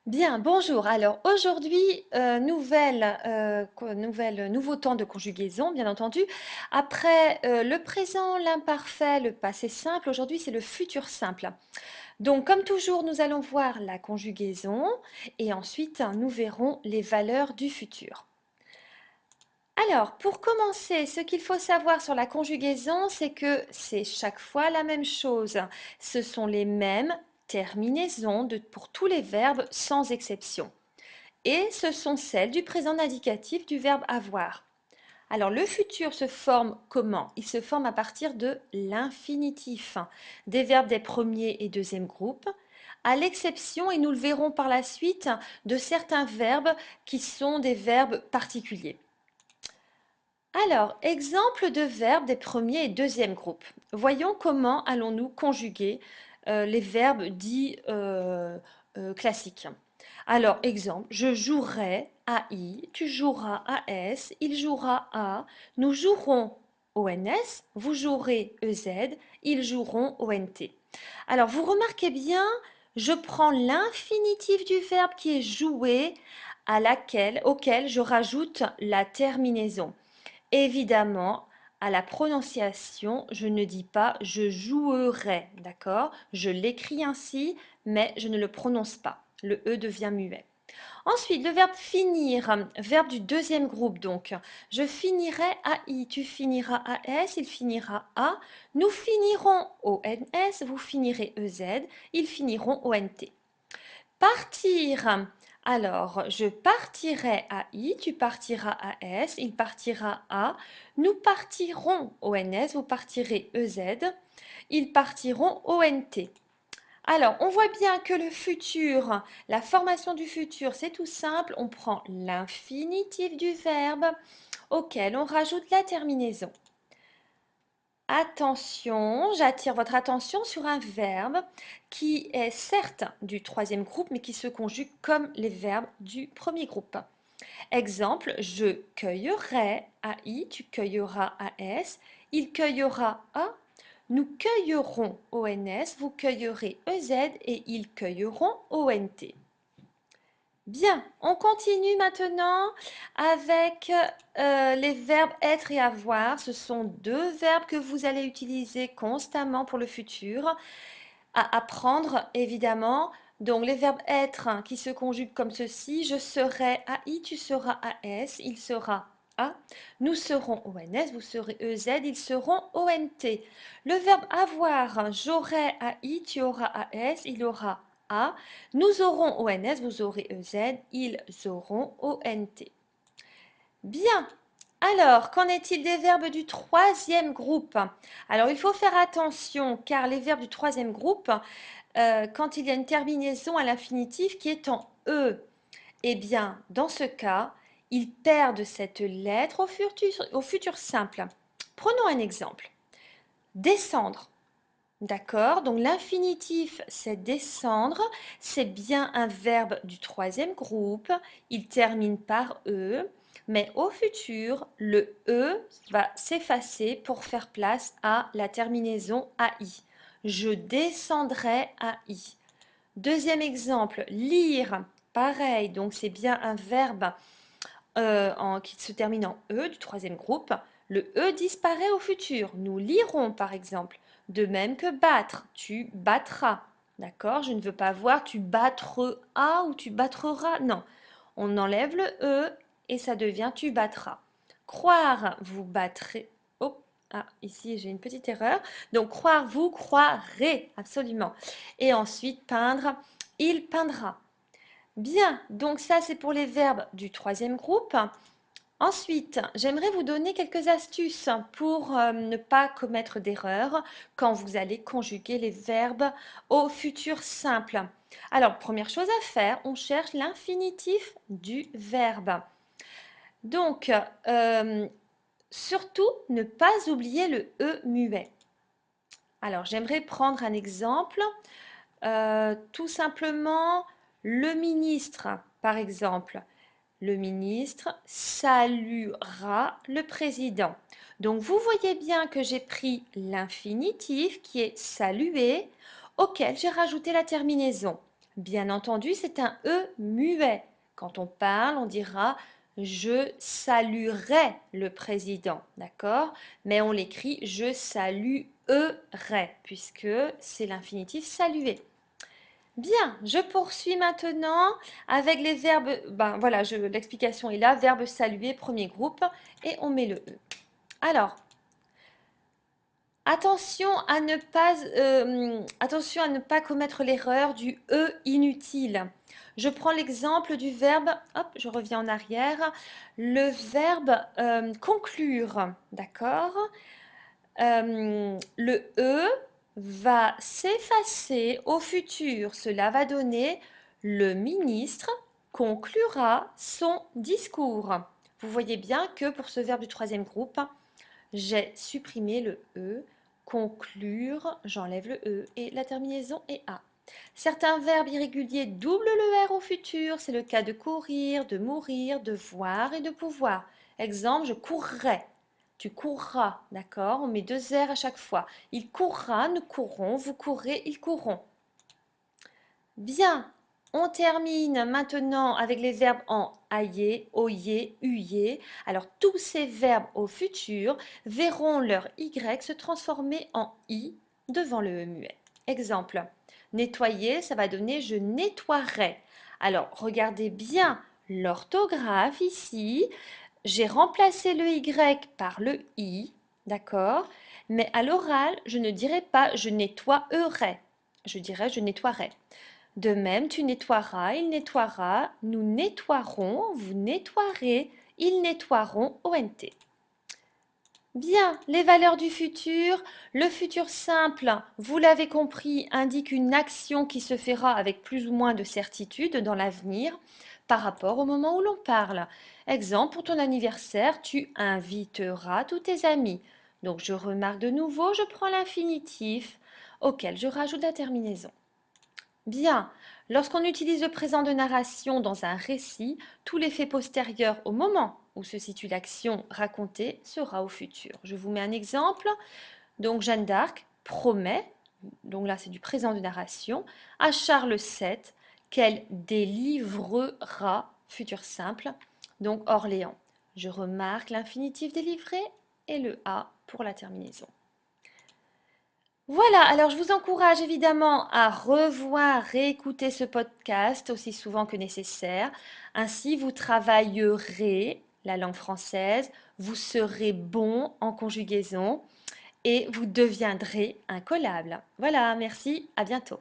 Bien, bonjour. Alors aujourd'hui, nouveau temps de conjugaison, bien entendu. Après le présent, l'imparfait, le passé simple, aujourd'hui c'est le futur simple. Donc comme toujours, nous allons voir la conjugaison et ensuite nous verrons les valeurs du futur. Alors, pour commencer, ce qu'il faut savoir sur la conjugaison, c'est que c'est chaque fois la même chose. Ce sont les mêmes terminaisons pour tous les verbes sans exception. Et ce sont celles du présent indicatif du verbe avoir. Alors le futur se forme comment? Il se forme à partir de l'infinitif, des verbes des premiers et deuxième groupes, à l'exception, et nous le verrons par la suite, de certains verbes qui sont des verbes particuliers. Alors, exemple de verbes des premiers et deuxième groupes. Voyons comment allons-nous conjuguer les verbes dits classiques. Alors, exemple, je jouerai AI, tu joueras AS, il jouera A, nous jouerons ONS, vous jouerez EZ, ils joueront ONT. Alors, vous remarquez bien, je prends l'infinitif du verbe qui est joué auquel je rajoute la terminaison. Évidemment, à la prononciation, je ne dis pas je jouerai, d'accord? Je l'écris ainsi, mais je ne le prononce pas. Le E devient muet. Ensuite, le verbe finir, verbe du deuxième groupe donc. Je finirai AI, tu finiras AS, il finira A. Nous finirons ONS, vous finirez EZ, ils finiront ONT. Partir. Alors, je partirai à I, tu partiras à S, il partira à, nous partirons au NS, vous partirez EZ, ils partiront au NT. Alors, on voit bien que le futur, la formation du futur, c'est tout simple. On prend l'infinitif du verbe auquel on rajoute la terminaison. Attention, j'attire votre attention sur un verbe qui est certes du troisième groupe, mais qui se conjugue comme les verbes du premier groupe. Exemple, je cueillerai AI, tu cueilleras AS, il cueillera A, nous cueillerons ONS, vous cueillerez EZ et ils cueilleront ONT. Bien, on continue maintenant avec les verbes être et avoir. Ce sont deux verbes que vous allez utiliser constamment pour le futur, à apprendre évidemment. Donc les verbes être qui se conjuguent comme ceci, je serai AI, tu seras AS, il sera A, nous serons ONS, vous serez EZ, ils seront ONT. Le verbe avoir, j'aurai AI, tu auras AS, il aura A, nous aurons ONS, vous aurez EZ, ils auront ONT. Bien. Alors, qu'en est-il des verbes du troisième groupe? Alors, il faut faire attention car les verbes du troisième groupe, quand il y a une terminaison à l'infinitif qui est en E, eh bien, dans ce cas, ils perdent cette lettre au futur simple. Prenons un exemple. Descendre. D'accord? Donc l'infinitif, c'est descendre. C'est bien un verbe du troisième groupe. Il termine par E. Mais au futur, le E va s'effacer pour faire place à la terminaison AI. Je descendrai AI. Deuxième exemple, lire. Pareil, donc c'est bien un verbe qui se termine en E du troisième groupe. Le E disparaît au futur. Nous lirons par exemple. De même que battre, tu battras. D'accord? Je ne veux pas voir tu battras ou tu battreras. Non. On enlève le E et ça devient tu battras. Croire, vous battrez. Oh, ah, ici j'ai une petite erreur. Donc croire, vous croirez. Absolument. Et ensuite peindre, il peindra. Bien, donc ça c'est pour les verbes du troisième groupe. Ensuite, j'aimerais vous donner quelques astuces pour ne pas commettre d'erreurs quand vous allez conjuguer les verbes au futur simple. Alors, première chose à faire, on cherche l'infinitif du verbe. Donc, surtout, ne pas oublier le E muet. Alors, j'aimerais prendre un exemple. Tout simplement, le ministre, par exemple. Le ministre saluera le président. Donc vous voyez bien que j'ai pris l'infinitif qui est saluer, auquel j'ai rajouté la terminaison. Bien entendu, c'est un E muet. Quand on parle, on dira je saluerai le président, d'accord? Mais on l'écrit je saluerai, puisque c'est l'infinitif saluer. Bien, je poursuis maintenant avec les verbes. Ben voilà, l'explication est là. Verbe saluer, premier groupe, et on met le E. Alors, attention à ne pas commettre l'erreur du E inutile. Je prends l'exemple du verbe, hop, je reviens en arrière, le verbe conclure, d'accord? Le E va s'effacer au futur. Cela va donner le ministre conclura son discours. Vous voyez bien que pour ce verbe du troisième groupe, j'ai supprimé le E. Conclure, j'enlève le E et la terminaison est A. Certains verbes irréguliers doublent le R au futur. C'est le cas de courir, de mourir, de voir et de pouvoir. Exemple, je courrai. Tu courras, d'accord? On met deux R à chaque fois. Il courra, nous courrons, vous courrez, ils courront. Bien, on termine maintenant avec les verbes en aillé, oyé, uyé. Alors tous ces verbes au futur verront leur Y se transformer en I devant le E muet. Exemple, nettoyer, ça va donner je nettoierai. Alors regardez bien l'orthographe ici. J'ai remplacé le Y par le I, d'accord? Mais à l'oral, je ne dirai pas je nettoierai. Je dirais je nettoierai. De même, tu nettoieras, il nettoiera, nous nettoierons, vous nettoierez, ils nettoieront, ONT. Bien, les valeurs du futur. Le futur simple, vous l'avez compris, indique une action qui se fera avec plus ou moins de certitude dans l'avenir par rapport au moment où l'on parle. Exemple, pour ton anniversaire, tu inviteras tous tes amis. Donc je remarque de nouveau, je prends l'infinitif auquel je rajoute la terminaison. Bien, lorsqu'on utilise le présent de narration dans un récit, tout l'effet postérieur au moment où se situe l'action racontée sera au futur. Je vous mets un exemple. Donc Jeanne d'Arc promet, donc là c'est du présent de narration, à Charles VII qu'elle délivrera, futur simple, donc Orléans. Je remarque l'infinitif délivré et le A pour la terminaison. Voilà, alors je vous encourage évidemment à revoir, réécouter ce podcast aussi souvent que nécessaire. Ainsi, vous travaillerez la langue française, vous serez bon en conjugaison et vous deviendrez incollable. Voilà, merci, à bientôt.